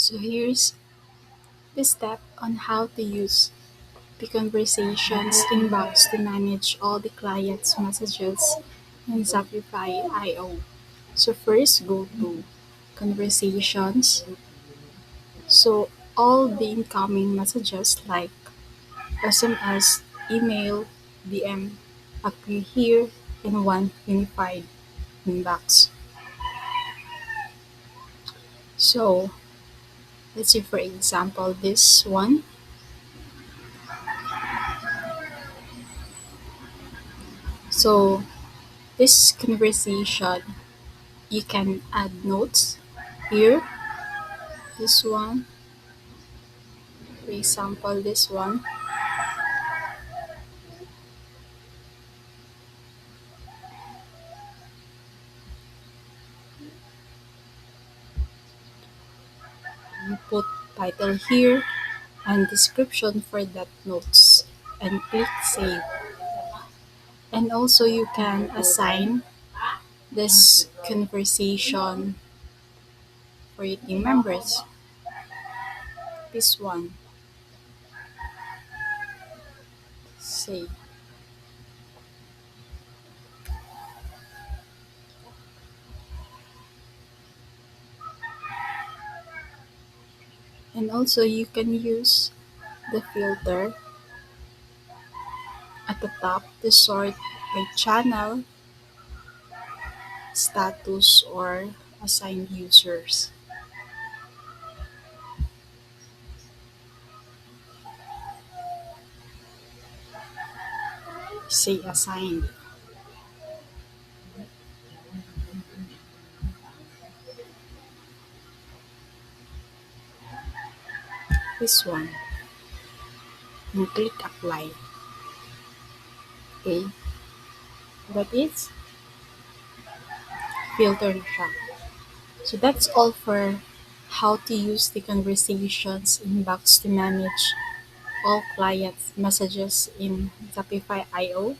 So here's the step on how to use the conversations inbox to manage all the client's messages in Shopify IO. So first go to conversations. So all the incoming messages like SMS, email, DM appear here in one unified inbox. So let's see for example this one. So this conversation you can add notes here. This one, for example, this one. You put title here and description for that notes and click save. And also you can assign this conversation for your team members. This one, save. And also you can use the filter at the top to sort by channel, status, or assigned users. Say assigned. This one. And click apply. Okay. That is filter na siya. So that's all for how to use the conversations inbox to manage all clients' messages in Shopify IO.